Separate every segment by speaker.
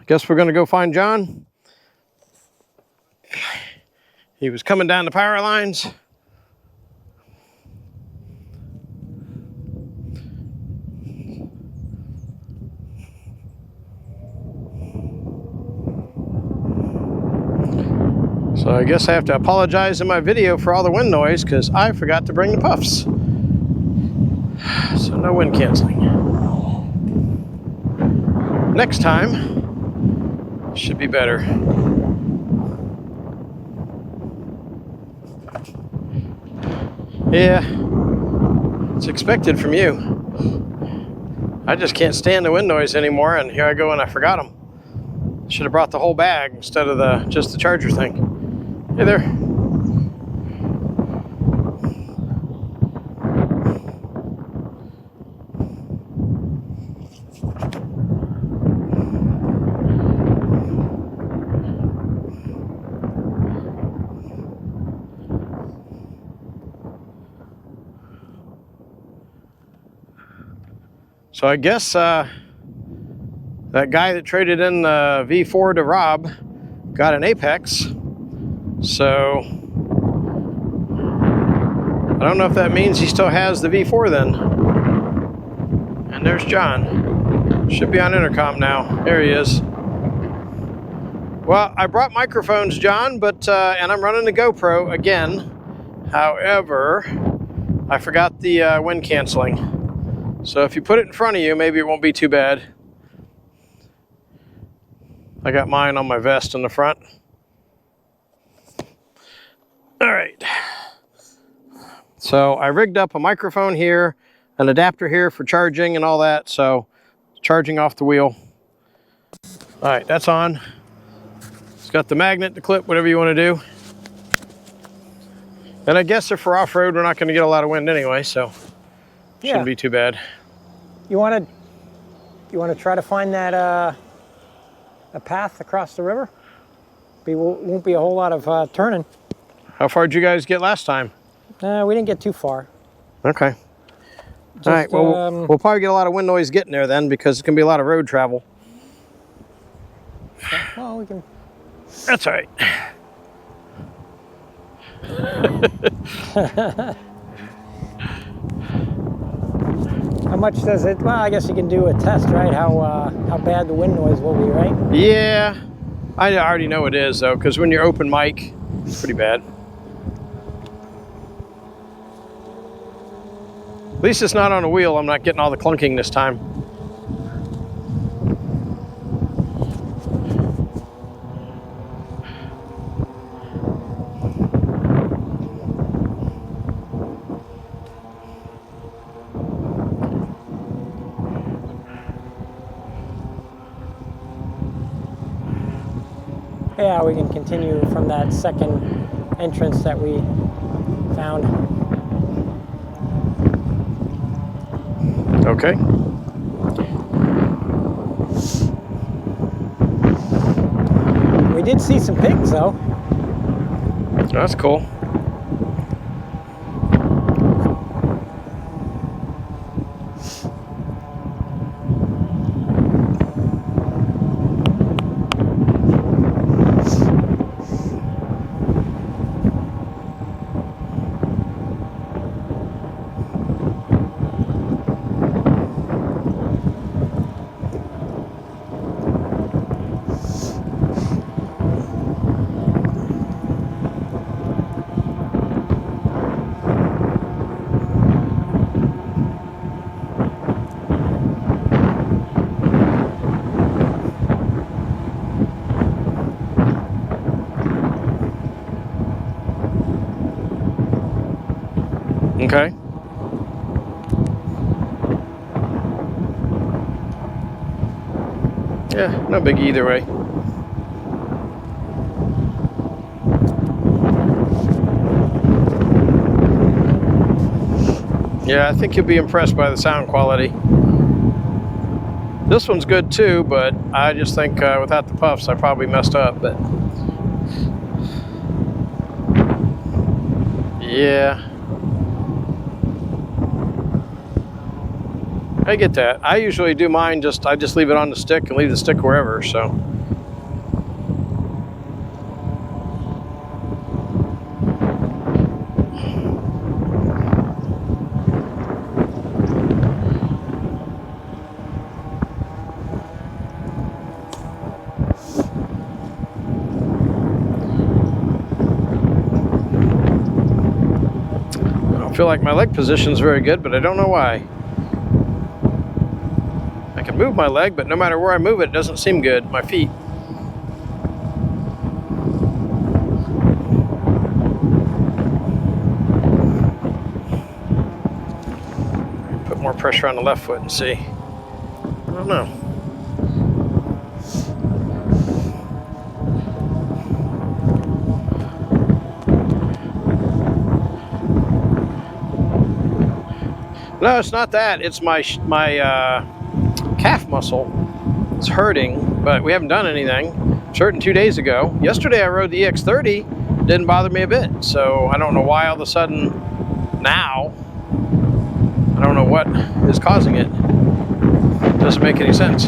Speaker 1: I guess we're gonna go find John. He was coming down the power lines. So I guess I have to apologize in my video for all the wind noise because I forgot to bring the puffs. So no wind canceling. Next time should be better. Yeah, it's expected from you. I just can't stand the wind noise anymore, and here I go and I forgot them. Should have brought the whole bag instead of just the charger thing. Hey there. So I guess that guy that traded in the V4 to Rob got an Apex. So I don't know if that means he still has the V4 then. And there's John. Should be on intercom now. There he is. Well, I brought microphones, John, but and I'm running the GoPro again. However, I forgot the wind canceling. So if you put it in front of you, maybe it won't be too bad. I got mine on my vest in the front. All right. So I rigged up a microphone here, an adapter here for charging and all that. So charging off the wheel. All right, that's on. It's got the magnet, the clip, whatever you want to do. And I guess if for off-road, we're not going to get a lot of wind anyway, so shouldn't be too bad.
Speaker 2: You want to try to find that a path across the river? Won't be a whole lot of turning.
Speaker 1: How far did you guys get last time?
Speaker 2: We didn't get too far.
Speaker 1: Okay. All right, well, we'll probably get a lot of wind noise getting there then because it's going to be a lot of road travel.
Speaker 2: Well, we can...
Speaker 1: That's all right.
Speaker 2: How much does it... Well, I guess you can do a test, right? How bad the wind noise will be, right?
Speaker 1: Yeah. I already know it is, though, because when you're open mic, it's pretty bad. At least it's not on a wheel. I'm not getting all the clunking this time.
Speaker 2: Yeah, we can continue from that second entrance that we found.
Speaker 1: Okay.
Speaker 2: We did see some pigs, though.
Speaker 1: That's cool. Okay. Yeah, no big either way. Yeah, I think you'll be impressed by the sound quality. This one's good too, but I just think without the puffs, I probably messed up, but yeah. I get that. I usually do mine I just leave it on the stick and leave the stick wherever, so. I don't feel like my leg position is very good, but I don't know why. I can move my leg, but no matter where I move it, it doesn't seem good. My feet. Put more pressure on the left foot and see. I don't know. No, it's not that. It's my calf muscle. It's hurting, but we haven't done anything. It's hurting 2 days ago. Yesterday I rode the EX30. Didn't bother me a bit. So I don't know why all of a sudden now, I don't know what is causing it. It doesn't make any sense.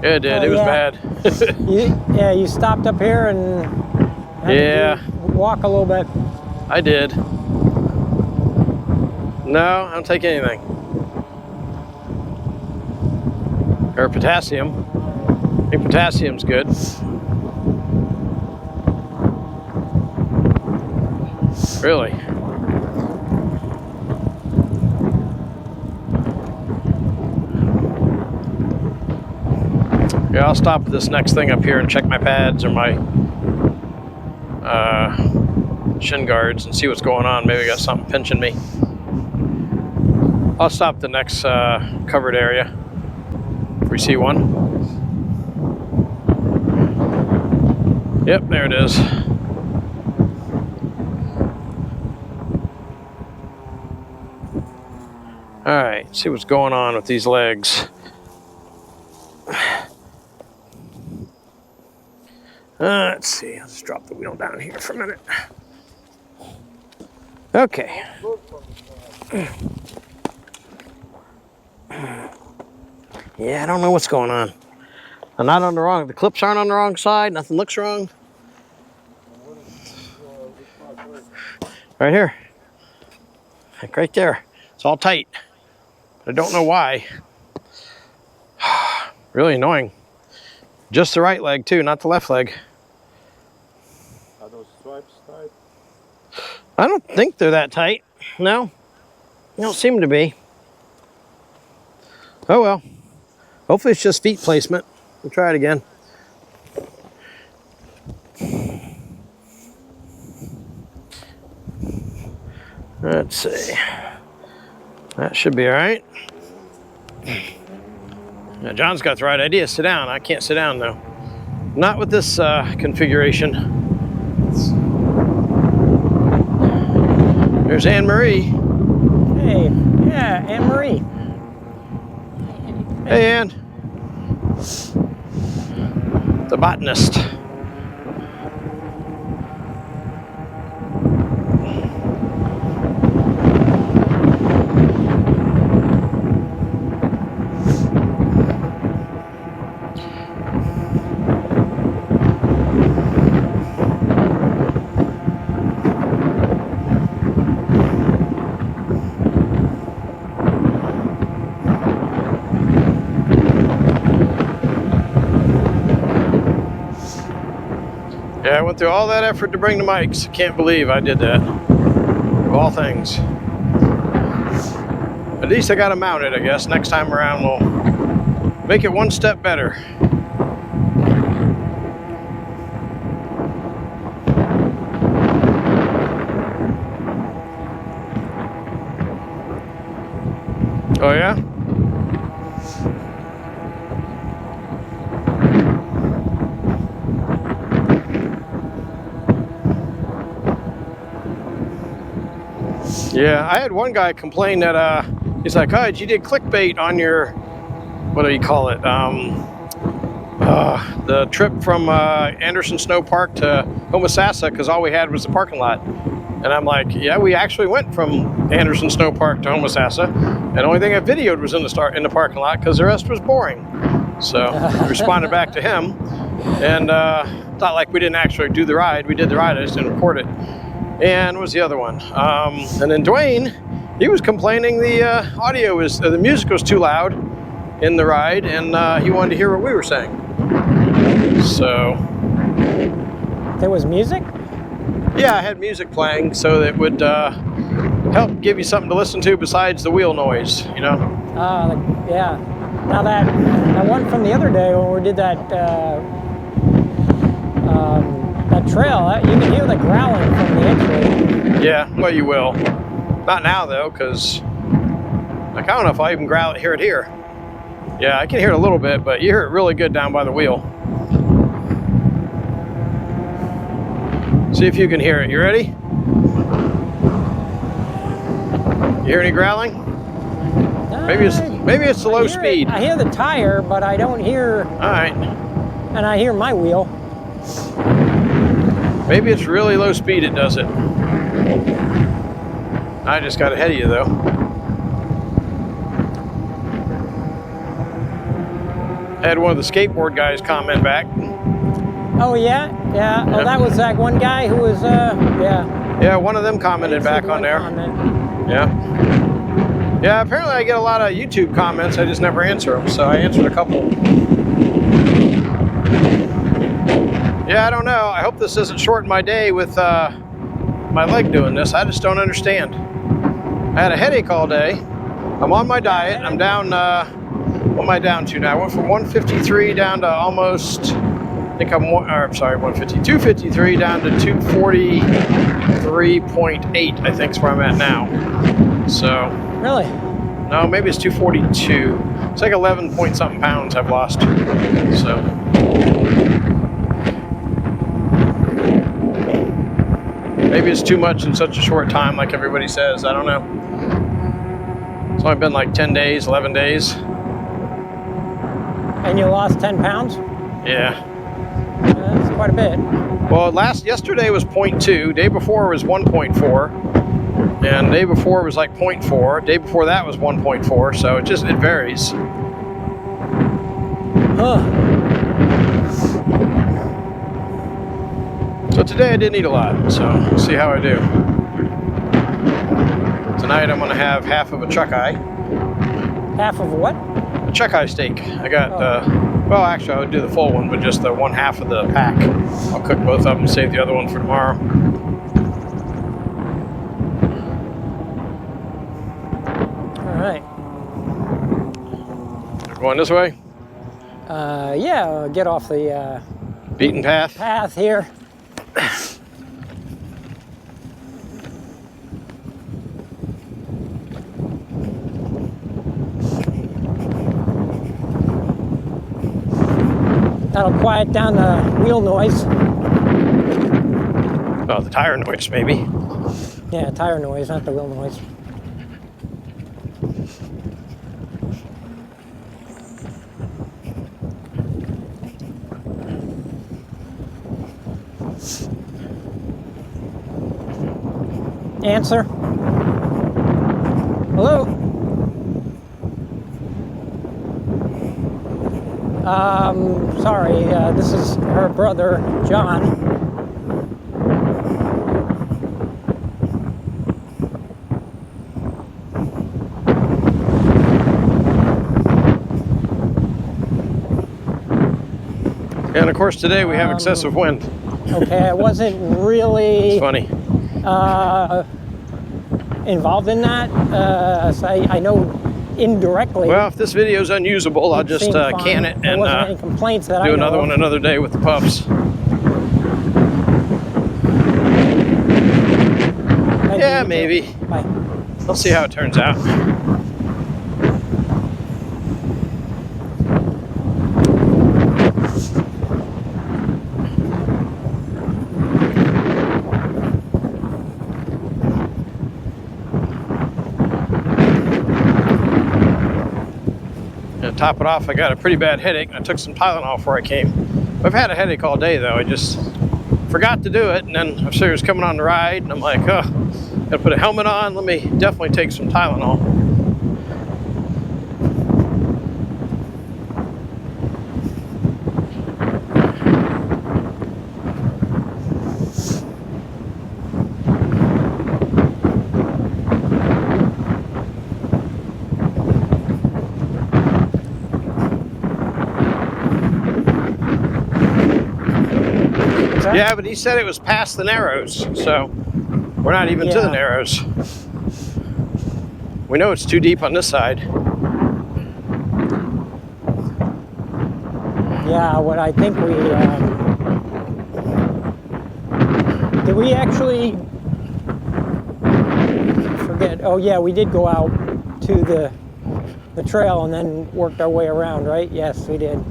Speaker 1: Yeah, it did. It was bad.
Speaker 2: You stopped up here and had to walk a little bit.
Speaker 1: I did. No, I don't take anything. Or potassium. I think potassium's good. Really? Yeah, I'll stop at this next thing up here and check my pads or my shin guards and see what's going on. Maybe I got something pinching me. I'll stop at the next covered area if we see one. Yep, there it is. All right, see what's going on with these legs. Let's see, I'll just drop the wheel down here for a minute. Okay. Yeah, I don't know what's going on. I'm not on the wrong, the clips aren't on the wrong side, nothing looks wrong. Right here. Like right there. It's all tight. I don't know why. Really annoying. Just the right leg too, not the left leg.
Speaker 3: Are those stripes tight?
Speaker 1: I don't think they're that tight. No, they don't seem to be. Oh well. Hopefully it's just feet placement. We'll try it again. Let's see. That should be all right. Now John's got the right idea. Sit down. I can't sit down though. Not with this configuration. There's Anne Marie.
Speaker 2: Hey, yeah, Anne Marie.
Speaker 1: Hey, Anne. The botanist. Yeah, I went through all that effort to bring the mics. I can't believe I did that. Of all things. At least I got them mounted, I guess. Next time around we'll make it one step better. Oh yeah? Yeah, I had one guy complain that he's like, oh, you did clickbait on your, what do you call it? The trip from Anderson Snow Park to Homosassa because all we had was the parking lot. And I'm like, yeah, we actually went from Anderson Snow Park to Homosassa, and the only thing I videoed was in the parking lot because the rest was boring. So I responded back to him, and it's not like we didn't actually do the ride. We did the ride, I just didn't record it. And what was the other one? And then Dwayne, he was complaining the audio was, the music was too loud in the ride, and he wanted to hear what we were saying. So.
Speaker 2: There was music?
Speaker 1: Yeah, I had music playing so that it would help give you something to listen to besides the wheel noise, you know?
Speaker 2: Yeah. Now that one from the other day when we did that trail, you can hear the growling from the X-Way.
Speaker 1: Yeah, well, you will. Not now, though, because I don't know if I even hear it here. Yeah, I can hear it a little bit, but you hear it really good down by the wheel. See if you can hear it. You ready? You hear any growling? Maybe it's the low speed.
Speaker 2: I hear the tire, but I don't hear.
Speaker 1: All right.
Speaker 2: And I hear my wheel.
Speaker 1: Maybe it's really low speed. It does it. I just got ahead of you though. I had one of the skateboard guys comment back.
Speaker 2: Oh yeah. Oh, that was that one guy who was
Speaker 1: Yeah, one of them commented back on there. Yeah, apparently I get a lot of YouTube comments, I just never answer them, so I answered a couple. Yeah, I don't know. I hope this doesn't shorten my day with my leg doing this. I just don't understand. I had a headache all day. I'm on my diet. I'm down, what am I down to now? I went from 153 down to almost, I think I'm 253 down to 243.8, I think is where I'm at now. So.
Speaker 2: Really?
Speaker 1: No, maybe it's 242. It's like 11 point something pounds I've lost. So. Maybe it's too much in such a short time, like everybody says. I don't know. It's only been like 10 days, 11 days.
Speaker 2: And you lost 10 pounds?
Speaker 1: Yeah.
Speaker 2: That's quite a bit.
Speaker 1: Well, yesterday was 0.2. Day before was 1.4. And day before was like 0.4. Day before that was 1.4. So it varies.
Speaker 2: Huh.
Speaker 1: So today I didn't eat a lot, so we'll see how I do. Tonight I'm gonna have half of a chuck eye.
Speaker 2: Half of what?
Speaker 1: A chuck eye steak. I got, well actually I would do the full one, but just the one half of the pack. I'll cook both of them and save the other one for tomorrow.
Speaker 2: All right.
Speaker 1: Going this way?
Speaker 2: Yeah, get off the
Speaker 1: beaten path
Speaker 2: here. That'll quiet down the wheel noise.
Speaker 1: Oh, the tire noise, maybe.
Speaker 2: Yeah, tire noise, not the wheel noise. Answer. Hello? Sorry, this is her brother, John.
Speaker 1: And of course today we have excessive wind.
Speaker 2: Okay, I wasn't really...
Speaker 1: It's funny.
Speaker 2: Involved in that, so I know indirectly.
Speaker 1: Well, if this video is unusable, I'll just can it and
Speaker 2: any complaints that
Speaker 1: do another one another day with the pups. Yeah, maybe.
Speaker 2: Bye.
Speaker 1: We'll see how it turns out. Top it off, I got a pretty bad headache and I took some Tylenol before I came. I've had a headache all day though, I just forgot to do it, and then I was coming on the ride, and I'm like, oh, gotta put a helmet on. Let me definitely take some Tylenol. Yeah, but he said it was past the Narrows, so we're not even to the Narrows. We know it's too deep on this side.
Speaker 2: Yeah, what I think we did we actually forget? Oh yeah, we did go out to the trail and then worked our way around, right? Yes, we did.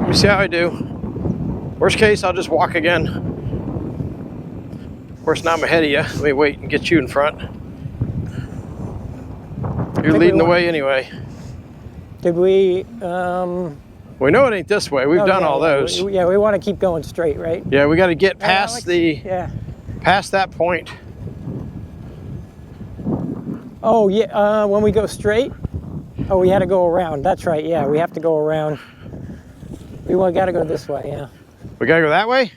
Speaker 1: Let me see how I do. Worst case, I'll just walk again. Of course, now I'm ahead of you. Let me wait and get you in front. You're leading the way anyway.
Speaker 2: Did we?
Speaker 1: We know it ain't this way. We've done all those.
Speaker 2: We want to keep going straight, right?
Speaker 1: Yeah, we got to get past past that point.
Speaker 2: Oh yeah, when we go straight. Oh, we had to go around. That's right. Yeah, we have to go around. We got to go this way. Yeah.
Speaker 1: We got to go that way?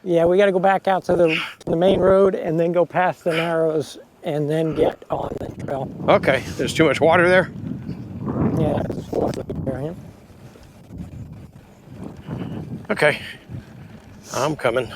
Speaker 2: Yeah, we got to go back out to the main road and then go past the Narrows and then get on the trail.
Speaker 1: Okay. There's too much water there?
Speaker 2: Yeah, there's water there. Yeah.
Speaker 1: Okay. I'm coming.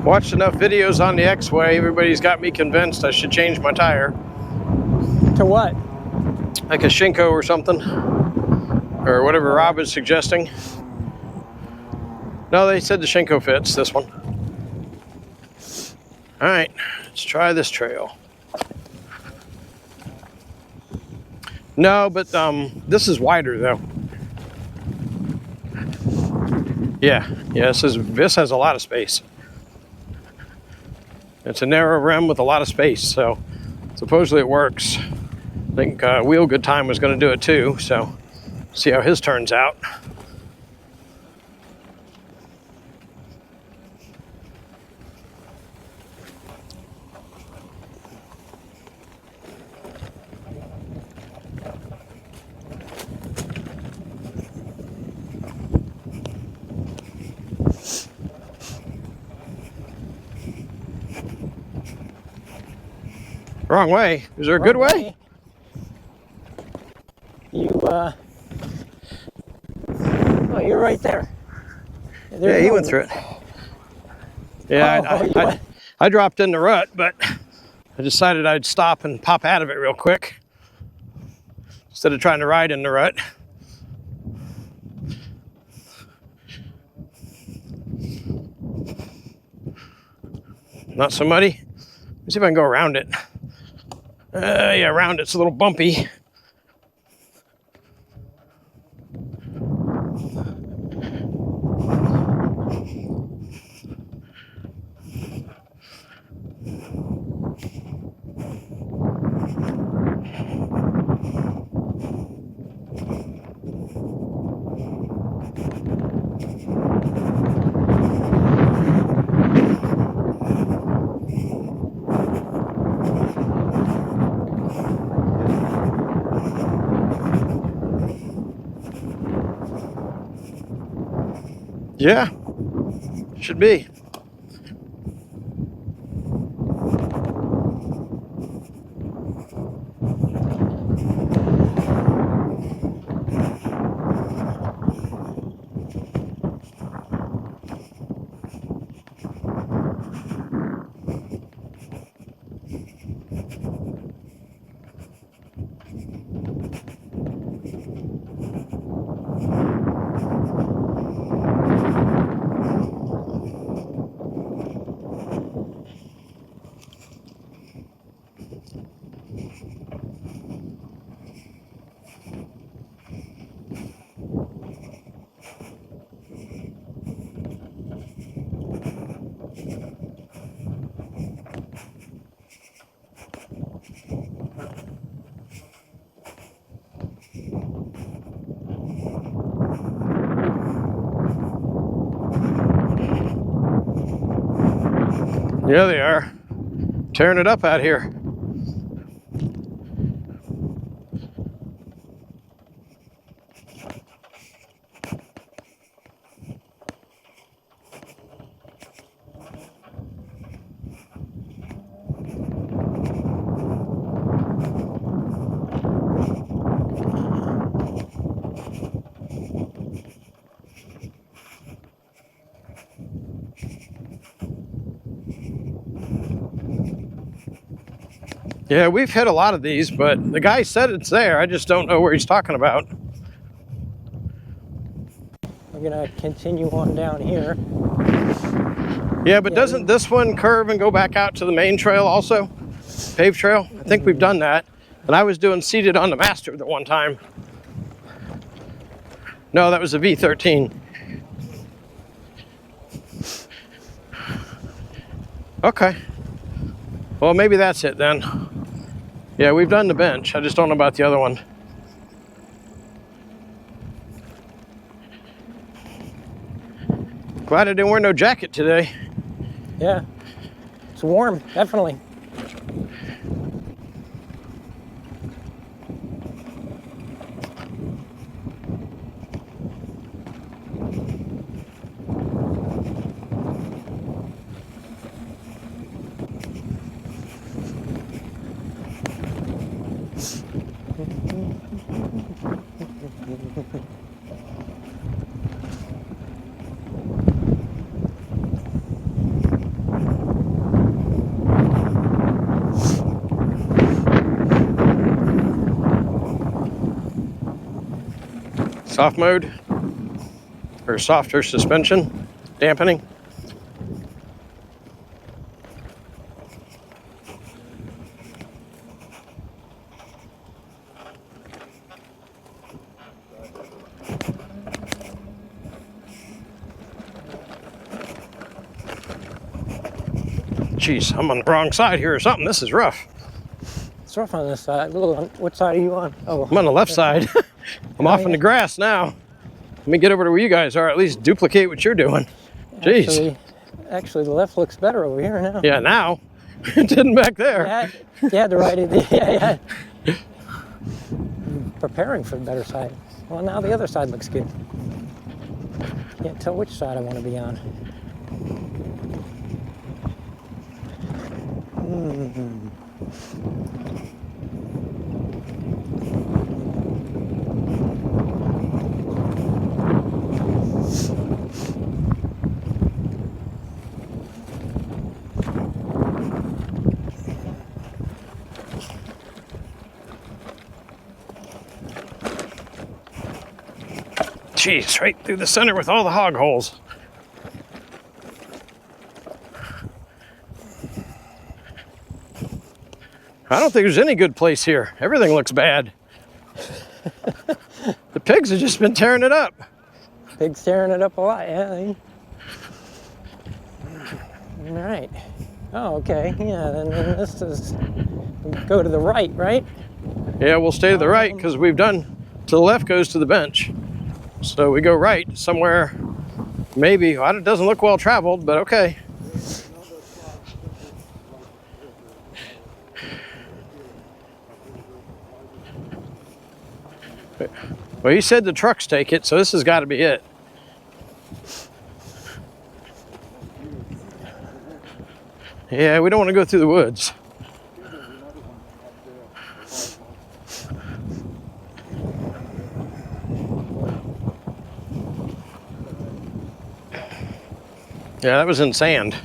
Speaker 1: Watched enough videos on the X-Way. Everybody's got me convinced I should change my tire.
Speaker 2: To what?
Speaker 1: Like a Shinko or something. Or whatever Rob is suggesting. No, they said the Shinko fits this one. All right, let's try this trail. No, but this is wider though. Yeah, this has a lot of space. It's a narrow rim with a lot of space, so supposedly it works. I think Wheel Good Time was going to do it too, so see how his turns out. Wrong way. Is there a good way?
Speaker 2: Oh, you're right there.
Speaker 1: Yeah, he went through it. Yeah, I dropped in the rut, but I decided I'd stop and pop out of it real quick instead of trying to ride in the rut. Not so muddy. Let's see if I can go around it. Yeah, around it's a little bumpy. Yeah, should be. Yeah, they are tearing it up out here. Yeah, we've hit a lot of these, but the guy said it's there. I just don't know where he's talking about.
Speaker 2: We're gonna continue on down here.
Speaker 1: Yeah, but doesn't this one curve and go back out to the main trail also? Paved trail? I think we've done that. And I was doing seated on the master the one time. No, that was a V13. Okay. Well, maybe that's it then. Yeah, we've done the bench. I just don't know about the other one. Glad I didn't wear no jacket today.
Speaker 2: Yeah, it's warm, definitely.
Speaker 1: Soft mode or softer suspension dampening. Jeez, I'm on the wrong side here or something. This is rough.
Speaker 2: It's rough on this side. What side are you on? Oh,
Speaker 1: I'm on the left side. I'm off in the grass now. Let me get over to where you guys are, at least duplicate what you're doing. Jeez.
Speaker 2: Actually, the left looks better over here now.
Speaker 1: Yeah, now. It didn't back there.
Speaker 2: Yeah, the right. Yeah. Preparing for the better side. Well, now the other side looks good. Can't tell which side I want to be on.
Speaker 1: Jeez, right through the center with all the hog holes. I don't think there's any good place here. Everything looks bad. The pigs have just been tearing it up.
Speaker 2: Pigs tearing it up a lot, yeah. All right. Oh, okay. Yeah, then this is, go to the right, right?
Speaker 1: Yeah, we'll stay to the right because we've done, to the left goes to the bench. So we go right somewhere, maybe, it doesn't look well traveled, but okay. Well, he said the trucks take it, so this has got to be it. Yeah, we don't want to go through the woods. Yeah, that was in sand.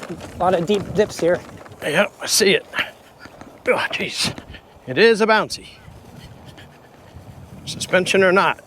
Speaker 2: A lot of deep dips here.
Speaker 1: Yep, I see it. Oh, jeez. It is a bouncy. Suspension or not.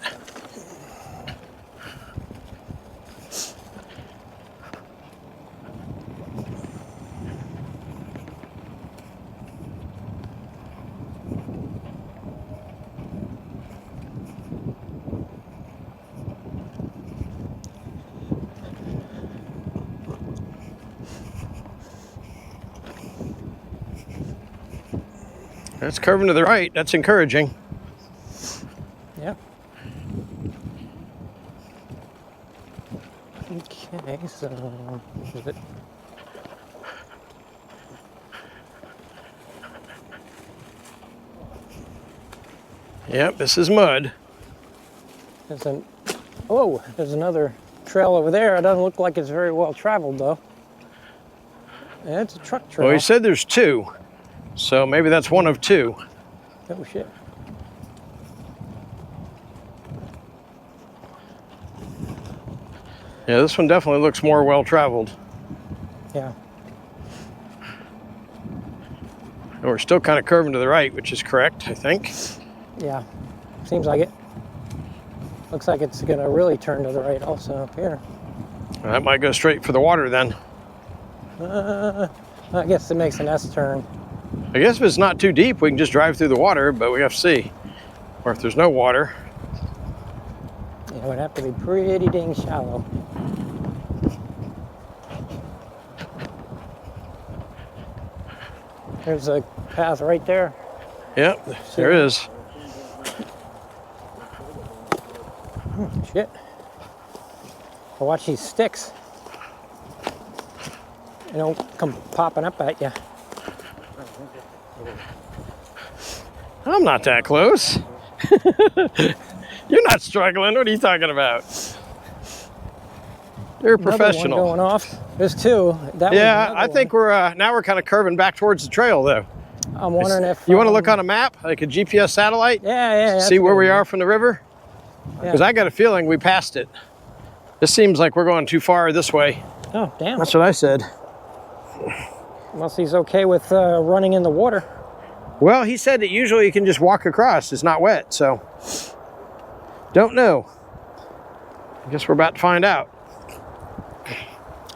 Speaker 1: That's curving to the right. That's encouraging.
Speaker 2: Yeah. Okay, so is it?
Speaker 1: Yep, this is mud.
Speaker 2: There's an, oh, there's another trail over there. It doesn't look like it's very well traveled though. Yeah, it's a truck trail.
Speaker 1: Well, he said there's two, so maybe that's one of two.
Speaker 2: Oh shit.
Speaker 1: Yeah, this one definitely looks more well traveled.
Speaker 2: Yeah.
Speaker 1: And we're still kind of curving to the right, which is correct, I think.
Speaker 2: Yeah. Seems like it. Looks like it's gonna really turn to the right also up here.
Speaker 1: That might go straight for the water then.
Speaker 2: I guess it makes an S turn.
Speaker 1: I guess if it's not too deep, we can just drive through the water, but we have to see. Or if there's no water.
Speaker 2: It would have to be pretty dang shallow. There's a path right there.
Speaker 1: Yep, there is.
Speaker 2: Shit. Well, watch these sticks. They don't come popping up at you.
Speaker 1: I'm not that close. You're not struggling. What are you talking about? You're a professional.
Speaker 2: Another one going off. There's two. That
Speaker 1: Yeah, I think we're now we're kind of curving back towards the trail though.
Speaker 2: I'm wondering if
Speaker 1: you want to look on a map, like a GPS satellite.
Speaker 2: Yeah.
Speaker 1: See where we are from the river. Because
Speaker 2: Yeah.
Speaker 1: I got a feeling we passed it. This seems like we're going too far this way.
Speaker 2: Oh, damn.
Speaker 1: That's what I said.
Speaker 2: Unless he's okay with running in the water.
Speaker 1: Well, he said that usually you can just walk across. It's not wet, so don't know. I guess we're about to find out.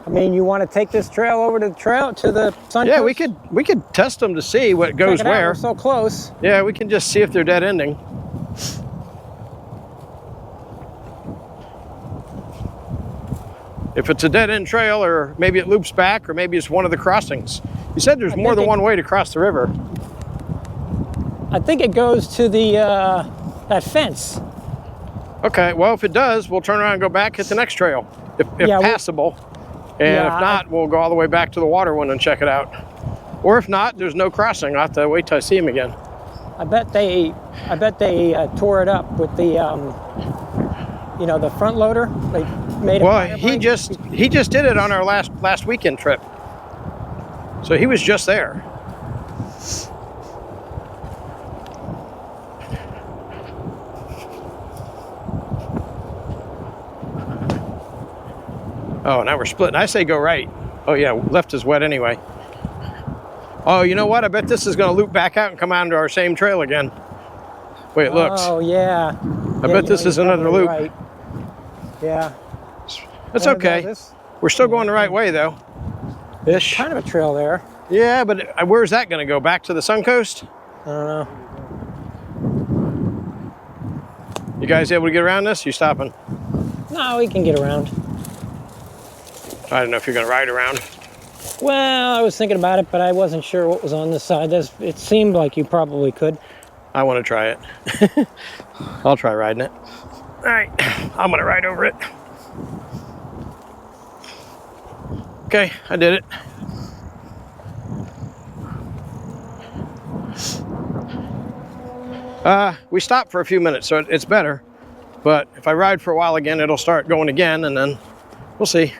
Speaker 2: I mean, you want to take this trail over to the sun
Speaker 1: Yeah,
Speaker 2: coast?
Speaker 1: we could test them to see what goes
Speaker 2: Check it out,
Speaker 1: where.
Speaker 2: we're so close.
Speaker 1: Yeah, we can just see if they're dead ending. If it's a dead end trail, or maybe it loops back, or maybe it's one of the crossings. You said there's more than one way to cross the river.
Speaker 2: I think it goes to the that fence.
Speaker 1: Okay, well, if it does, we'll turn around and go back, hit the next trail, if
Speaker 2: Yeah,
Speaker 1: passable. And
Speaker 2: Yeah,
Speaker 1: if not, we'll go all the way back to the water one and check it out. Or if not, there's no crossing. I'll have to wait till I see him again.
Speaker 2: I bet they tore it up with the you know, the front loader. They made it.
Speaker 1: Well, he just did it on our last weekend trip. So he was just there. Oh, now we're splitting. I say go right. Oh yeah, left is wet anyway. Oh, you know what? I bet this is going to loop back out and come onto our same trail again. Way it looks.
Speaker 2: Oh yeah.
Speaker 1: I bet this is another loop.
Speaker 2: Right. Yeah.
Speaker 1: That's okay. We're still going the right way though. Ish.
Speaker 2: Kind of a trail there.
Speaker 1: Yeah, but where's that going to go? Back to the Sun Coast?
Speaker 2: I don't know.
Speaker 1: You guys able to get around this? You stopping?
Speaker 2: No, we can get around.
Speaker 1: I don't know if you're going to ride around.
Speaker 2: Well, I was thinking about it, but I wasn't sure what was on this side. It seemed like you probably could.
Speaker 1: I want to try it. I'll try riding it. All right, I'm going to ride over it. Okay, I did it. We stopped for a few minutes, so it's better. But if I ride for a while again, it'll start going again, and then we'll see.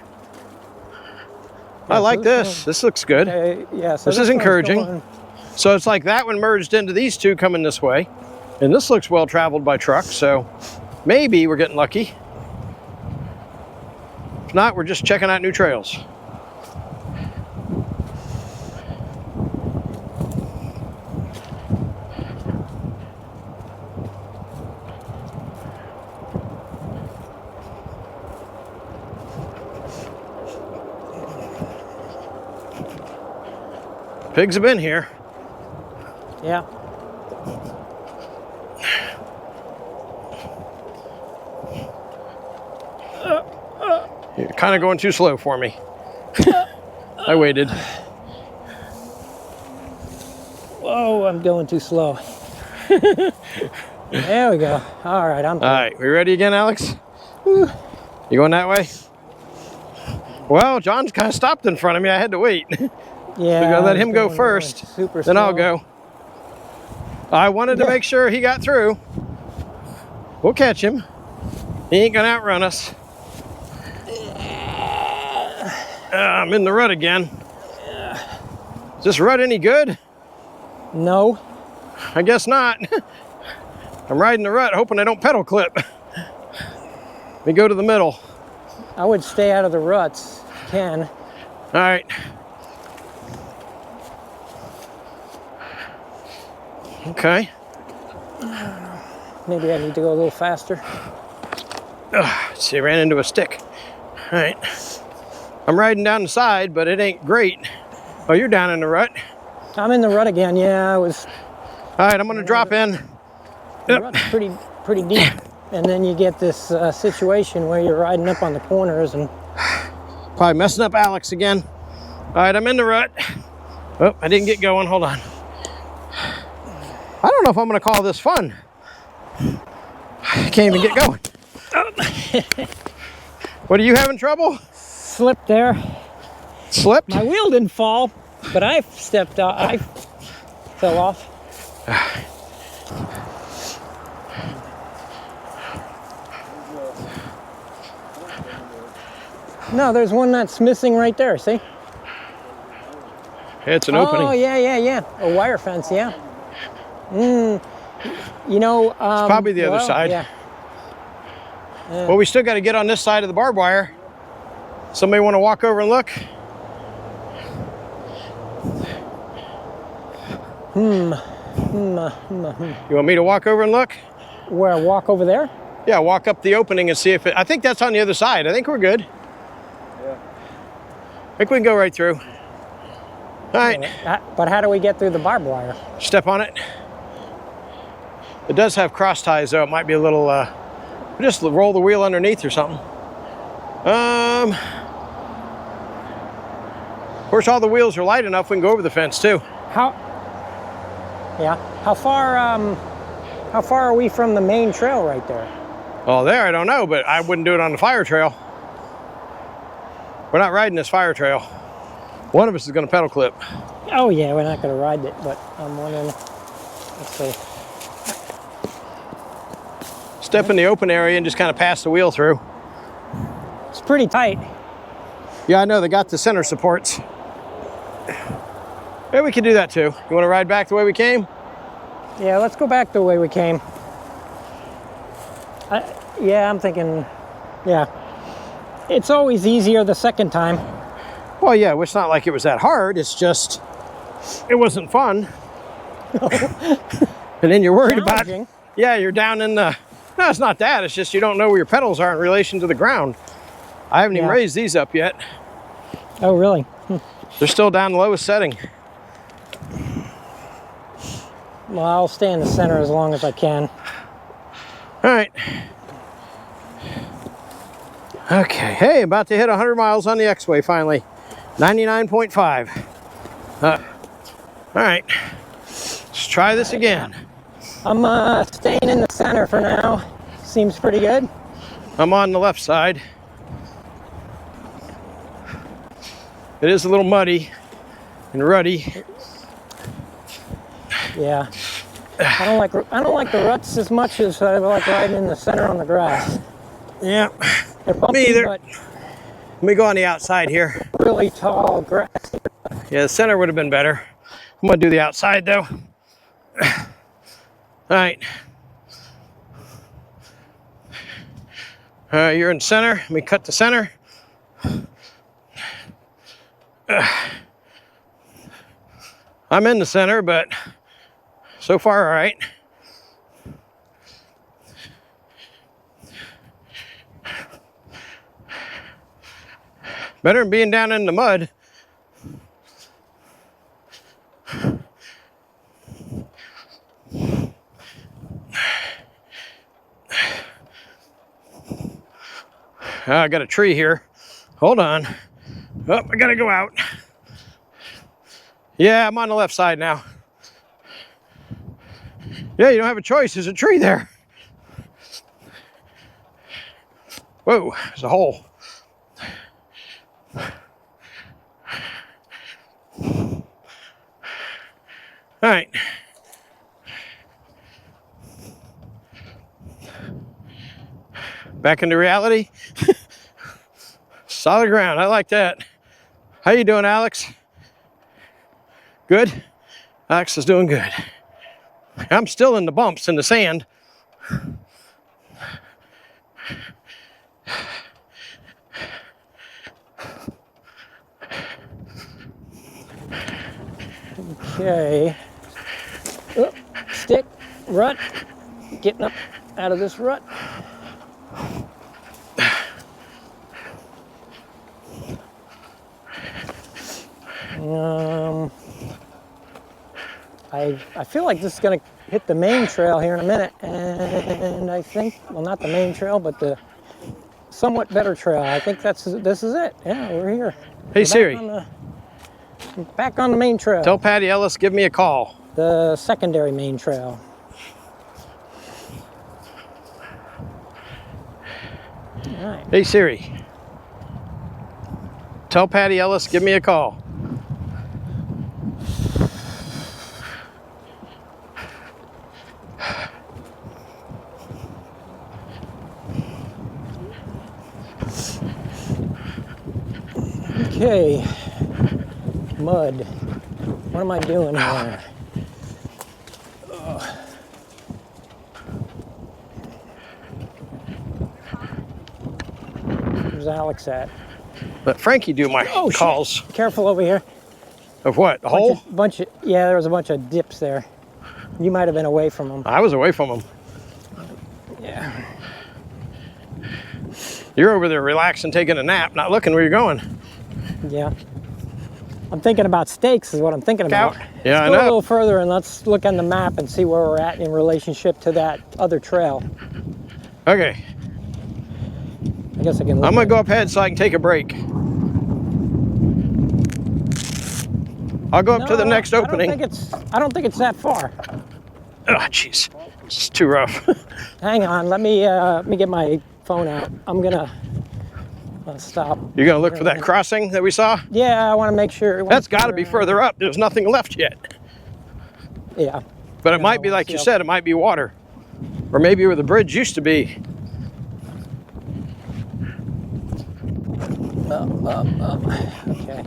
Speaker 1: I like this. This looks good.
Speaker 2: Yeah, so
Speaker 1: this is encouraging. So it's like that one merged into these two coming this way. And this looks well traveled by truck, so maybe we're getting lucky. If not, we're just checking out new trails. Pigs have been here.
Speaker 2: Yeah.
Speaker 1: You're kind of going too slow for me. I waited.
Speaker 2: Whoa, I'm going too slow. There we go. All right, I'm.
Speaker 1: All right, we ready again, Alex? You going that way? Well, John's kind of stopped in front of me. I had to wait.
Speaker 2: Yeah.
Speaker 1: We're gonna let him go first, then I'll go. I wanted to make sure he got through. We'll catch him. He ain't gonna outrun us. I'm in the rut again. Is this rut any good?
Speaker 2: No.
Speaker 1: I guess not. I'm riding the rut, hoping I don't pedal clip. Let me go to the middle.
Speaker 2: I would stay out of the ruts if you can.
Speaker 1: All right. Okay.
Speaker 2: Maybe I need to go a little faster.
Speaker 1: See, I ran into a stick. All right. I'm riding down the side, but it ain't great. Oh, you're down in the rut.
Speaker 2: I'm in the rut again. Yeah, I was.
Speaker 1: All right, I'm gonna drop in.
Speaker 2: The rut's pretty deep, and then you get this situation where you're riding up on the corners and.
Speaker 1: Probably messing up Alex again. All right, I'm in the rut. Oh, I didn't get going. Hold on. I don't know if I'm gonna call this fun. I can't even get going. What, are you having trouble?
Speaker 2: Slipped there.
Speaker 1: Slipped?
Speaker 2: My wheel didn't fall, but I stepped out. I fell off. No, there's one that's missing right there, see?
Speaker 1: It's an opening.
Speaker 2: Oh, yeah. A wire fence, yeah. You know...
Speaker 1: It's probably the other side.
Speaker 2: Yeah.
Speaker 1: Well, we still got to get on this side of the barbed wire. Somebody want to walk over and look? You want me to walk over and look?
Speaker 2: Where, walk over there?
Speaker 1: Yeah, walk up the opening and see if it... I think that's on the other side. I think we're good.
Speaker 3: Yeah.
Speaker 1: I think we can go right through. All right.
Speaker 2: But how do we get through the barbed wire?
Speaker 1: Step on it. It does have cross ties, though. It might be a little... just roll the wheel underneath or something. Of course, all the wheels are light enough. We can go over the fence too.
Speaker 2: How far are we from the main trail right there?
Speaker 1: Oh, there, I don't know, but I wouldn't do it on the fire trail. We're not riding this fire trail. One of us is going to pedal clip.
Speaker 2: Oh yeah, we're not going to ride it, but I'm wondering. Let's see.
Speaker 1: Step in the open area and just kind of pass the wheel through.
Speaker 2: It's pretty tight.
Speaker 1: Yeah, I know, they got the center supports. Yeah, we can do that too. You want to ride back the way we came?
Speaker 2: Yeah, let's go back the way we came. Yeah, I'm thinking, yeah. It's always easier the second time.
Speaker 1: Well, yeah, it's not like it was that hard. It's just, it wasn't fun. And then you're worried about, yeah, you're down in the, no, it's not that. It's just you don't know where your pedals are in relation to the ground. I haven't even raised these up yet.
Speaker 2: Oh, really?
Speaker 1: They're still down the lowest setting.
Speaker 2: Well, I'll stay in the center as long as I can.
Speaker 1: All right. Okay, hey, about to hit 100 miles on the X-Way finally. 99.5. All right, let's try this again.
Speaker 2: I'm staying in the center for now. Seems pretty good.
Speaker 1: I'm on the left side. It is a little muddy and ruddy.
Speaker 2: Yeah. I don't like the ruts as much as I like riding in the center on the grass.
Speaker 1: Yeah,
Speaker 2: They're bumpy,
Speaker 1: me either.
Speaker 2: but
Speaker 1: Let me go on the outside here.
Speaker 2: really tall grass.
Speaker 1: Yeah, the center would have been better. I'm gonna do the outside though. All right. You're in center. Let me cut the center. I'm in the center, but so far, all right. Better than being down in the mud. I got a tree here. Hold on. Oh, I gotta go out. Yeah, I'm on the left side now. Yeah, you don't have a choice. There's a tree there. Whoa, there's a hole. All right. Back into reality. Solid ground. I like that. How you doing, Alex? Good? Alex is doing good. I'm still in the bumps in the sand.
Speaker 2: Okay. Oh, stick, rut. Getting up out of this rut. I feel like this is going to hit the main trail here in a minute, and I think, well, not the main trail, but the somewhat better trail. I think this is it. Yeah, we're here.
Speaker 1: Hey,
Speaker 2: We're
Speaker 1: Siri.
Speaker 2: Back on the main trail.
Speaker 1: Tell Patty Ellis, give me a call.
Speaker 2: The secondary main trail. All right.
Speaker 1: Hey, Siri. Tell Patty Ellis, give me a call.
Speaker 2: Okay. Mud. What am I doing here? Where's Alex at?
Speaker 1: Let Frankie do my calls.
Speaker 2: Shit. Careful over here.
Speaker 1: Of what? A hole?
Speaker 2: Yeah, there was a bunch of dips there. You might have been away from them.
Speaker 1: I was away from him.
Speaker 2: Yeah.
Speaker 1: You're over there relaxing, taking a nap, not looking where you're going.
Speaker 2: Yeah. I'm thinking about stakes is what I'm thinking about.
Speaker 1: Yeah,
Speaker 2: let's go a little further and let's look on the map and see where we're at in relationship to that other trail.
Speaker 1: Okay.
Speaker 2: I guess I can look
Speaker 1: I'm gonna go up ahead so I can take a break. I'll go up to the next opening.
Speaker 2: I don't think it's that far.
Speaker 1: Oh, jeez. It's too rough.
Speaker 2: Hang on, let me get my phone out. I'm gonna stop.
Speaker 1: You're gonna look for that crossing that we saw?
Speaker 2: Yeah, I want to make sure.
Speaker 1: That's got to be further up. There's nothing left yet.
Speaker 2: Yeah.
Speaker 1: But it might be like you said. It might be water, or maybe where the bridge used to be.
Speaker 2: Okay.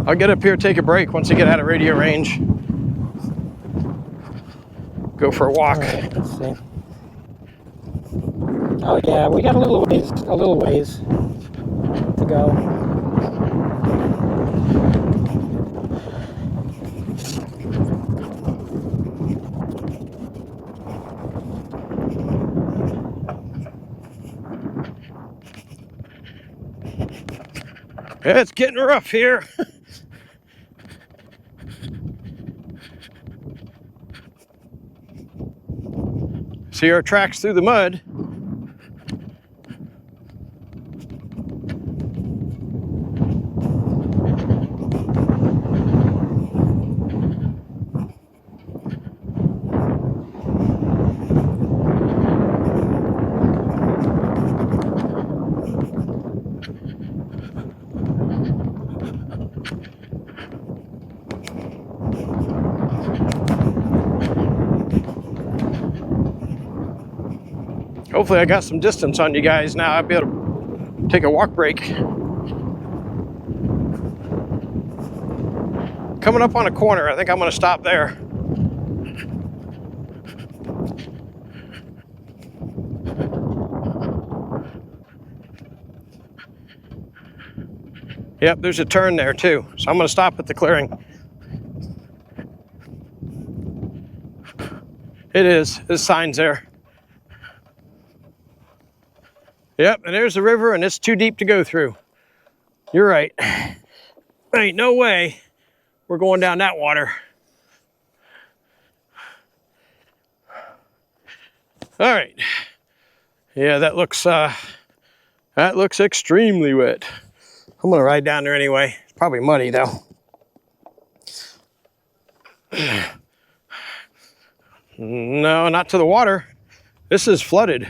Speaker 1: I'll get up here, take a break once I get out of radio range. Go for a walk.
Speaker 2: All right, let's see. Oh yeah, we got a little ways to go.
Speaker 1: Yeah, it's getting rough here. See our tracks through the mud. Hopefully I got some distance on you guys now. I'll be able to take a walk break. Coming up on a corner, I think I'm going to stop there. Yep, there's a turn there too, so I'm going to stop at the clearing. It is. There's signs there. Yep, and there's the river, and it's too deep to go through. You're right. There ain't no way we're going down that water. All right. Yeah, that looks extremely wet. I'm gonna ride down there anyway. It's probably muddy though. No, not to the water. This is flooded.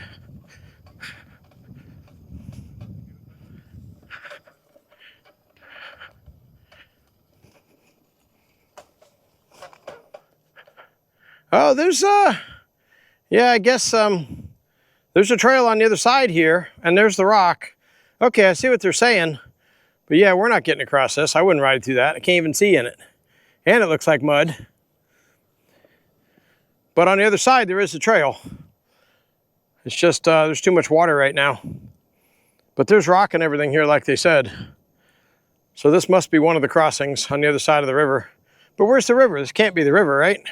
Speaker 1: Oh, there's yeah, I guess there's a trail on the other side here, and there's the rock. Okay, I see what they're saying. But yeah, we're not getting across this. I wouldn't ride through that. I can't even see in it. And it looks like mud. But on the other side, there is a trail. It's just, there's too much water right now. But there's rock and everything here, like they said. So this must be one of the crossings on the other side of the river. But where's the river? This can't be the river, right?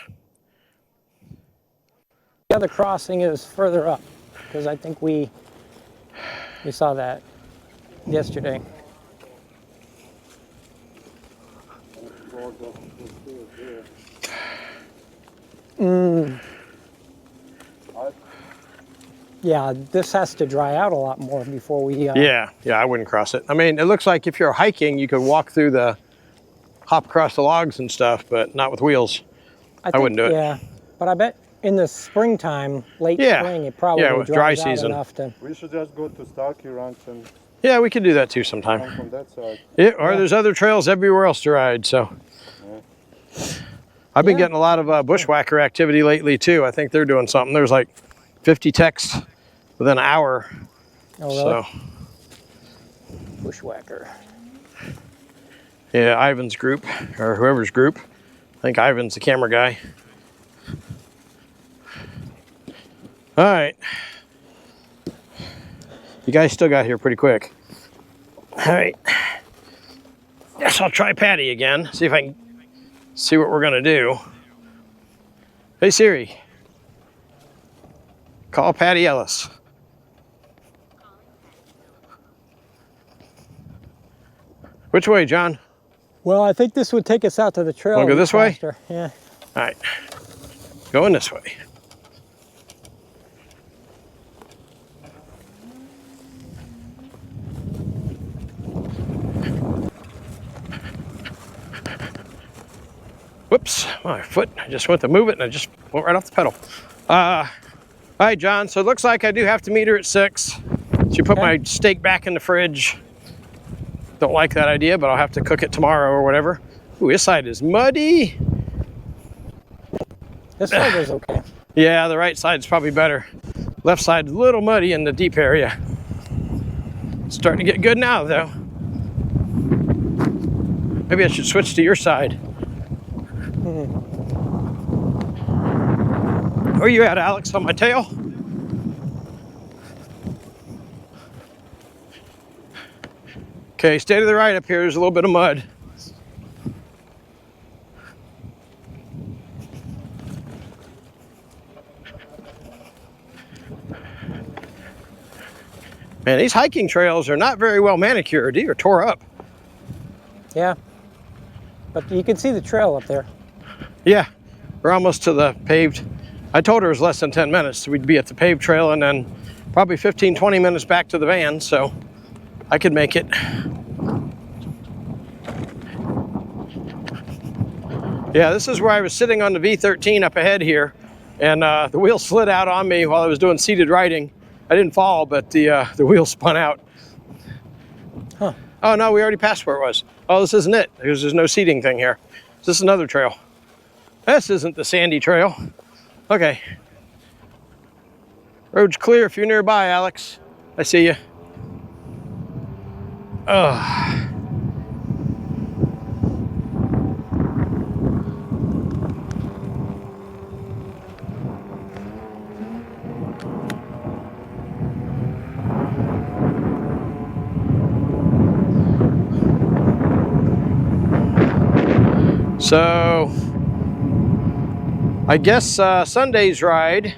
Speaker 2: The other crossing is further up, because I think we saw that yesterday. Yeah, this has to dry out a lot more before we...
Speaker 1: Yeah, I wouldn't cross it. I mean, it looks like if you're hiking, you could walk through hop across the logs and stuff, but not with wheels. I wouldn't do it.
Speaker 2: Yeah, but I bet in the springtime, late spring, it probably
Speaker 1: with dry
Speaker 2: dries out
Speaker 1: season
Speaker 2: enough to...
Speaker 3: We should just go to Starkey Ranch and
Speaker 1: Yeah, we could do that too sometime.
Speaker 3: come from that side.
Speaker 1: Yeah, or there's other trails everywhere else to ride, so. I've been getting a lot of bushwhacker activity lately too. I think they're doing something. There's like 50 texts within an hour.
Speaker 2: Oh, really?
Speaker 1: So.
Speaker 2: Bushwhacker.
Speaker 1: Yeah, Ivan's group, or whoever's group. I think Ivan's the camera guy. All right. You guys still got here pretty quick. All right. Guess I'll try Patty again, see if I can see what we're gonna do. Hey Siri, call Patty Ellis. Which way, John?
Speaker 2: Well, I think this would take us out to the trail.
Speaker 1: Wanna go this way?
Speaker 2: faster. Yeah.
Speaker 1: All right, going this way. Whoops, my foot, I just went to move it and I just went right off the pedal. All right, John, so it looks like I do have to meet her at 6. She put my steak back in the fridge. Don't like that idea, but I'll have to cook it tomorrow or whatever. Ooh, this side is muddy.
Speaker 2: This side is okay.
Speaker 1: Yeah, the right side's probably better. Left side's a little muddy in the deep area. It's starting to get good now, though. Maybe I should switch to your side. Where you at, Alex? On my tail? Okay, stay to the right up here. There's a little bit of mud. Man, these hiking trails are not very well manicured. They are tore up.
Speaker 2: Yeah. But you can see the trail up there.
Speaker 1: Yeah, we're almost to the paved. I told her it was less than 10 minutes. We'd be at the paved trail and then probably 15, 20 minutes back to the van, so I could make it. Yeah, this is where I was sitting on the V13 up ahead here, and the wheel slid out on me while I was doing seated riding. I didn't fall, but the wheel spun out.
Speaker 2: Huh.
Speaker 1: Oh no, we already passed where it was. Oh, this isn't it. There's no seating thing here. This is another trail. This isn't the sandy trail. Okay. Road's clear if you're nearby, Alex. I see you. Ugh. So, I guess Sunday's ride,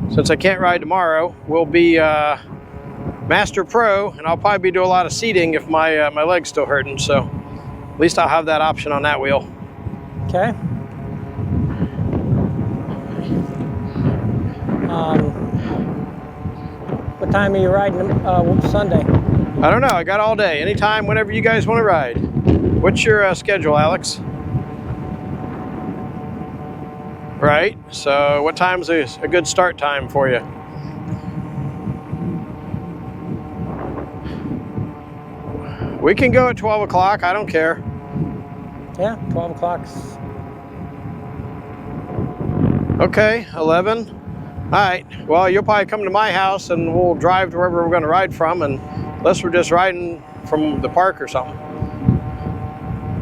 Speaker 1: since I can't ride tomorrow, will be Master Pro, and I'll probably be doing a lot of seating if my my leg's still hurting. So, at least I'll have that option on that wheel.
Speaker 2: Okay. What time are you riding Sunday?
Speaker 1: I don't know. I got all day. Anytime, whenever you guys want to ride. What's your schedule, Alex? Right. So, what time's a good start time for you? We can go at 12 o'clock. I don't care.
Speaker 2: Yeah, 12 o'clock's.
Speaker 1: Okay, 11. All right. Well, you'll probably come to my house and we'll drive to wherever we're going to ride from, and unless we're just riding from the park or something.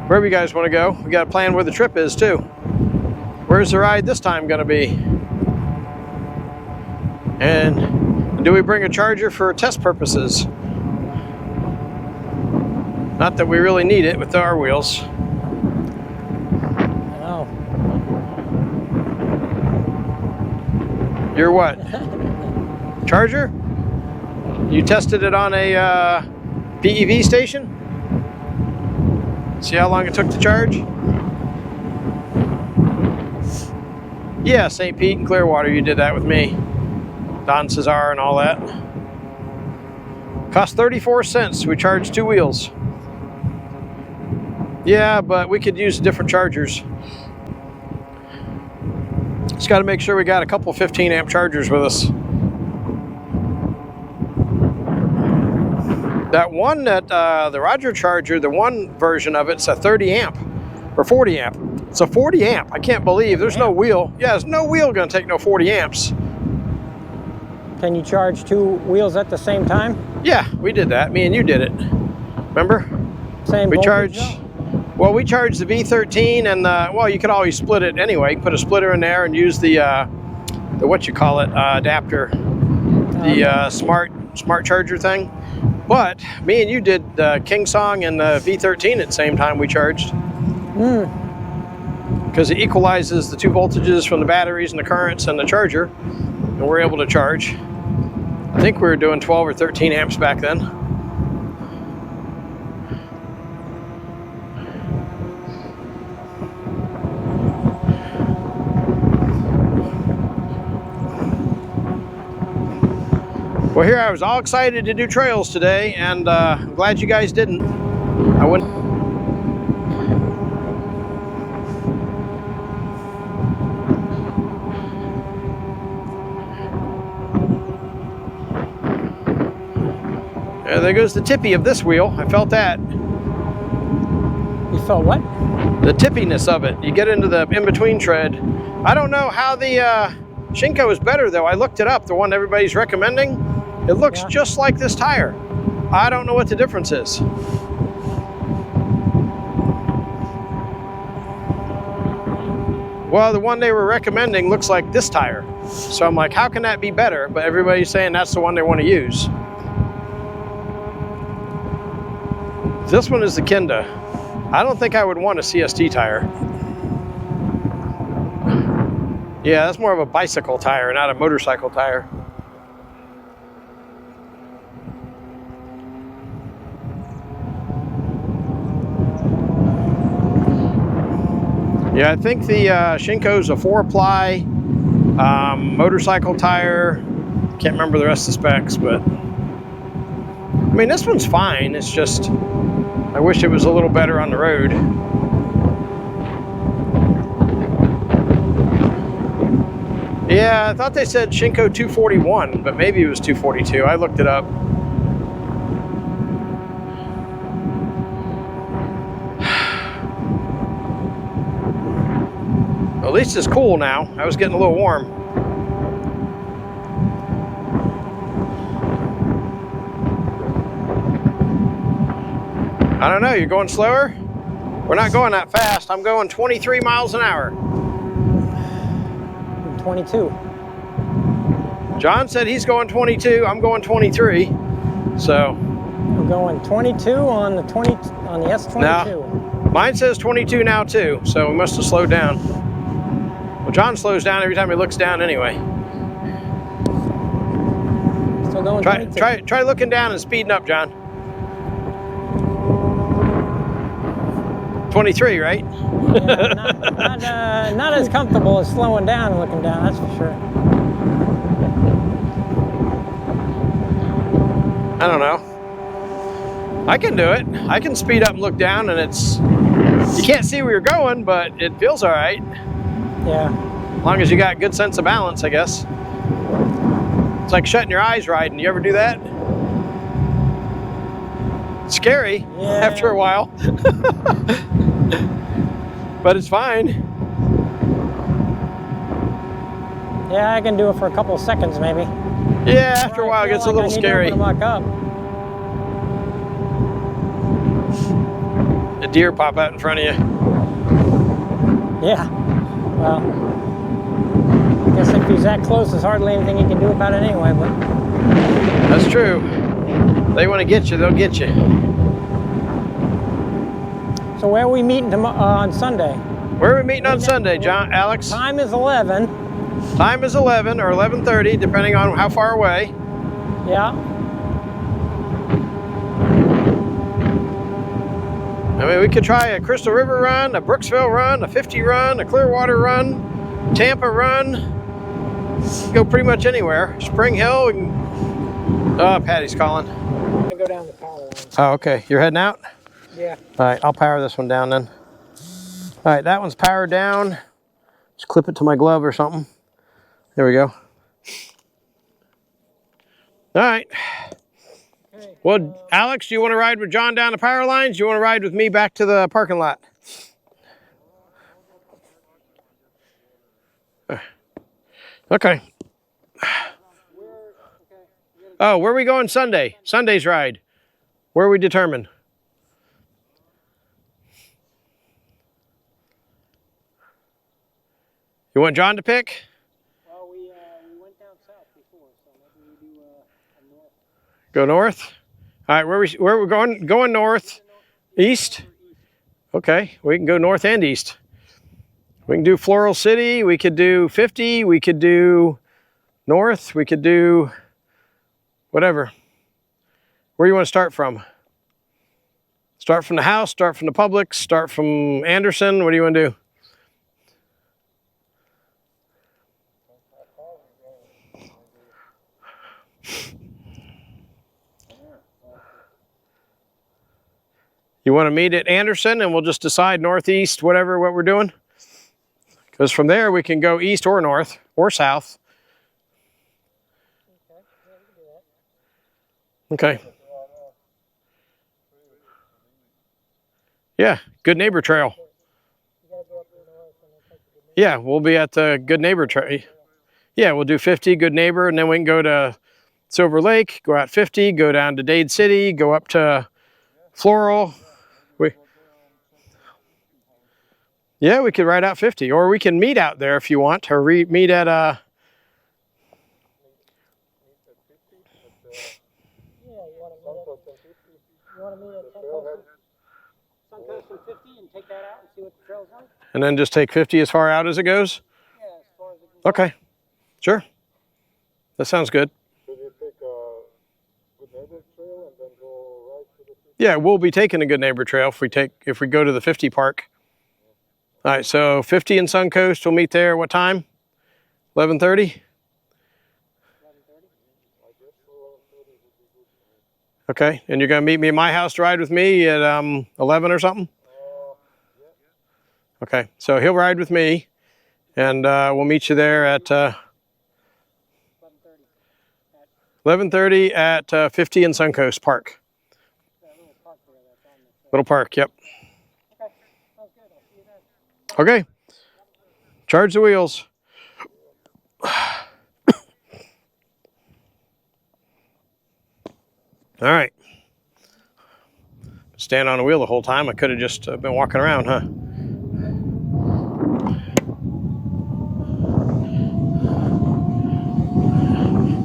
Speaker 1: Wherever you guys want to go. We got to plan where the trip is too. Where's the ride this time going to be? And do we bring a charger for test purposes? Not that we really need it with our wheels.
Speaker 2: Oh.
Speaker 1: You're what? Charger? You tested it on a PEV station? See how long it took to charge? Yeah, St. Pete and Clearwater, you did that with me. Don Cesar and all that. Cost 34 cents. We charged 2 wheels. Yeah, but we could use different chargers. Just got to make sure we got a couple 15 amp chargers with us. That one that the Roger charger, the one version of it's a 30 amp or 40 amp. It's a 40 amp. I can't believe there's no wheel. Yeah, there's no wheel going to take no 40 amps.
Speaker 2: Can you charge 2 wheels at the same time?
Speaker 1: Yeah, we did that. Me and you did it. Remember?
Speaker 2: Same
Speaker 1: We
Speaker 2: voltage,
Speaker 1: charged.
Speaker 2: though?
Speaker 1: Well, we charged the V13, and well, you could always split it anyway. You can put a splitter in there and use the what you call it adapter, the smart charger thing. But me and you did King Song and the V13 at the same time we charged. Because it equalizes the 2 voltages from the batteries and the currents and the charger, and we're able to charge. I think we were doing 12 or 13 amps back then. Well, here I was all excited to do trails today, and I'm glad you guys didn't. I wouldn't. There goes the tippy of this wheel. I felt that.
Speaker 2: You felt what?
Speaker 1: The tippiness of it. You get into the in-between tread. I don't know how the Shinko is better though. I looked it up, the one everybody's recommending. It looks just like this tire. I don't know what the difference is. Well, the one they were recommending looks like this tire. So I'm like, how can that be better? But everybody's saying that's the one they want to use. This one is the Kenda. I don't think I would want a CST tire. Yeah, that's more of a bicycle tire, not a motorcycle tire. Yeah, I think the Shinko's a 4-ply motorcycle tire. Can't remember the rest of the specs, but I mean, this one's fine. It's just, I wish it was a little better on the road. Yeah, I thought they said Shinko 241, but maybe it was 242. I looked it up. At least it's cool now. I was getting a little warm. I don't know, you're going slower? We're not going that fast. I'm going 23 miles an hour.
Speaker 2: 22.
Speaker 1: John said he's going 22. I'm going 23. So
Speaker 2: I'm going 22 on the S22.
Speaker 1: now, mine says 22 now too. So we must have slowed down. Well, John slows down every time he looks down anyway.
Speaker 2: Still going 22.
Speaker 1: Try looking down and speeding up, John. 23, right?
Speaker 2: Yeah, not as comfortable as slowing down and looking down, that's for sure.
Speaker 1: I don't know. I can do it. I can speed up and look down, and you can't see where you're going, but it feels all right.
Speaker 2: Yeah.
Speaker 1: As long as you got good sense of balance, I guess. It's like shutting your eyes riding. You ever do that? It's scary after a while. But it's fine.
Speaker 2: Yeah, I can do it for a couple of seconds maybe.
Speaker 1: Yeah, after a while it gets a little scary.
Speaker 2: To open them back up.
Speaker 1: A deer pop out in front of you.
Speaker 2: Yeah. Well, I guess if he's that close, there's hardly anything you can do about it anyway. But
Speaker 1: that's true. They want to get you, they'll get you.
Speaker 2: So where are we meeting on Sunday?
Speaker 1: Where are we meeting on Sunday, John, Alex?
Speaker 2: Time is 11.
Speaker 1: Time is 11 or 11:30, depending on how far away.
Speaker 2: Yeah.
Speaker 1: I mean, we could try a Crystal River run, a Brooksville run, a 50 run, a Clearwater run, Tampa run. Go pretty much anywhere. Spring Hill. Oh, Patty's calling.
Speaker 2: I'm gonna go down the power line.
Speaker 1: Oh, okay. You're heading out?
Speaker 2: Yeah.
Speaker 1: All right, I'll power this one down then. All right, that one's powered down. Just clip it to my glove or something. There we go. All right. Well, Alex, do you want to ride with John down the power lines? Do you want to ride with me back to the parking lot? Okay. Oh, where are we going Sunday? Sunday's ride. Where are we determined? You want John to pick?
Speaker 2: Well, we went down south before, so maybe we do north.
Speaker 1: Go north? All right, where are we going? Going north, east? Okay, we can go north and east. We can do Floral City, we could do 50, we could do north, we could do whatever. Where do you want to start from? Start from the house, start from the Publix, start from Anderson, what do you want to do? You want to meet at Anderson and we'll just decide northeast, what we're doing? Because from there we can go east or north or south. Okay. Yeah, Good Neighbor Trail. Yeah, we'll be at the Good Neighbor Trail. Yeah, we'll do 50, Good Neighbor, and then we can go to Silver Lake, go out 50, go down to Dade City, go up to Floral. Yeah, we could ride out 50, or we can meet out there if you want, or meet at
Speaker 2: Yeah, you want to meet at Suncoast and 50 and take that out and see what the trail's like?
Speaker 1: and then just take 50 as far out as it goes?
Speaker 2: Yeah, as far as it can go.
Speaker 1: Okay, sure. That sounds good.
Speaker 3: Should you take a Good Neighbor Trail and then go right to the 50?
Speaker 1: Yeah, we'll be taking a Good Neighbor Trail if we go to the 50 park. All right, so 50 in Suncoast, we'll meet there. What time? 11:30? Okay, and you're gonna meet me at my house to ride with me at 11 or something? Okay, so he'll ride with me, and we'll meet you there at 11:30 at 50 in Suncoast Park. Little park, yep. Okay, charge the wheels. All right. stand on the wheel the whole time. I could have just been walking around, huh?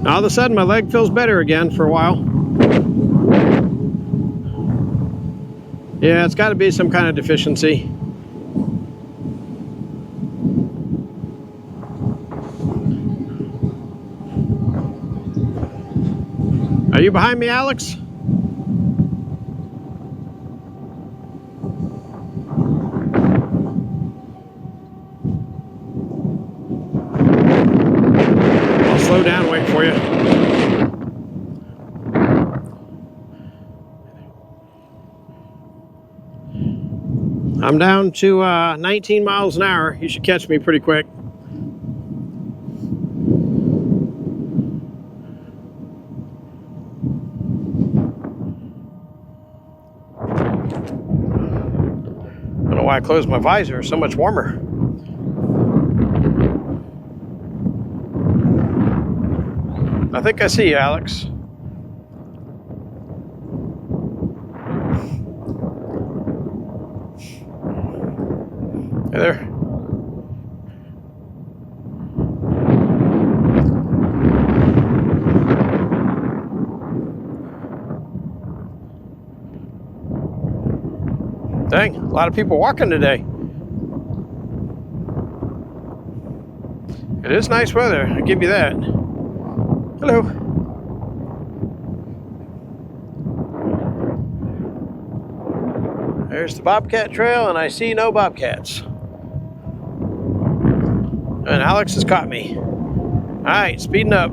Speaker 1: Now, all of a sudden, my leg feels better again for a while. Yeah, it's got to be some kind of deficiency. Are you behind me, Alex? I'll slow down and wait for you. I'm down to 19 miles an hour. You should catch me pretty quick. I don't know why I closed my visor. It's so much warmer. I think I see you, Alex. Hey there. Dang, a lot of people walking today. It is nice weather, I'll give you that. Hello. There's the Bobcat Trail, and I see no bobcats. And Alex has caught me. All right, speeding up.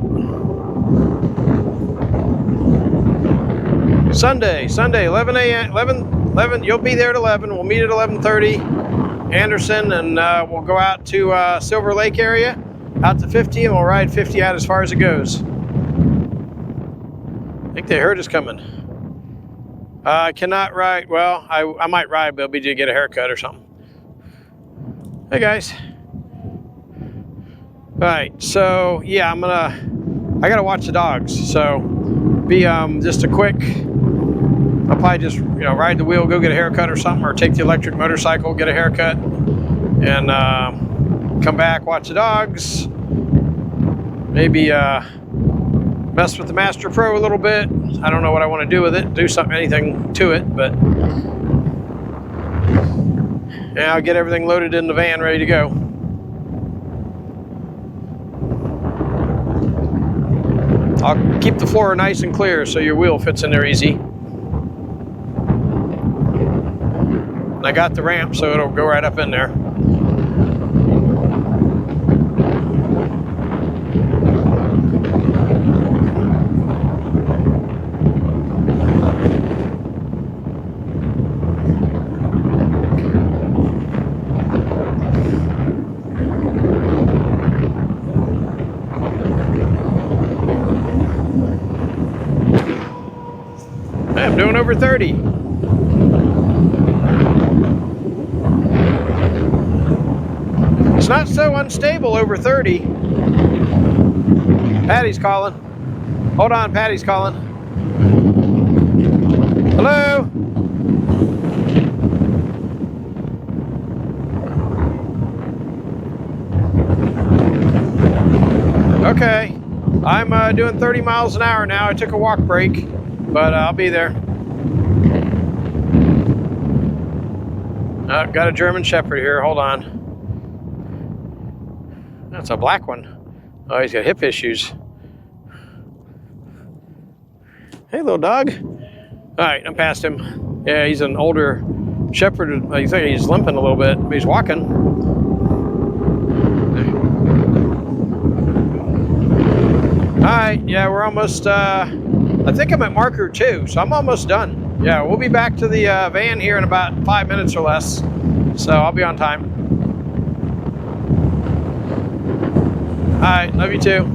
Speaker 1: Sunday, 11 a.m., 11, you'll be there at 11. We'll meet at 11:30, Anderson, and we'll go out to Silver Lake area, out to 50, and we'll ride 50 out as far as it goes. I think they heard us coming. I cannot ride, well, I might ride, but it'll be to get a haircut or something. Hey guys. All right, so yeah, I gotta watch the dogs. So be just a quick, I'll probably just, ride the wheel, go get a haircut or something, or take the electric motorcycle, get a haircut, and come back, watch the dogs, maybe mess with the Master Pro a little bit. I don't know what I want to do with it, do something, anything to it, but yeah, I'll get everything loaded in the van, ready to go. I'll keep the floor nice and clear so your wheel fits in there easy. I got the ramp, so it'll go right up in there. I'm doing over 30. It's not so unstable over 30. Patty's calling. Hold on, Patty's calling. Hello? Okay, I'm doing 30 miles an hour now. I took a walk break, but I'll be there. Got a German Shepherd here, hold on. That's a black one. Oh, he's got hip issues. Hey, little dog. All right, I'm past him. Yeah, he's an older Shepherd. I think he's limping a little bit, but he's walking. All right, yeah, we're almost, I think I'm at marker 2, so I'm almost done. Yeah, we'll be back to the van here in about 5 minutes or less, so I'll be on time. All right, love you too.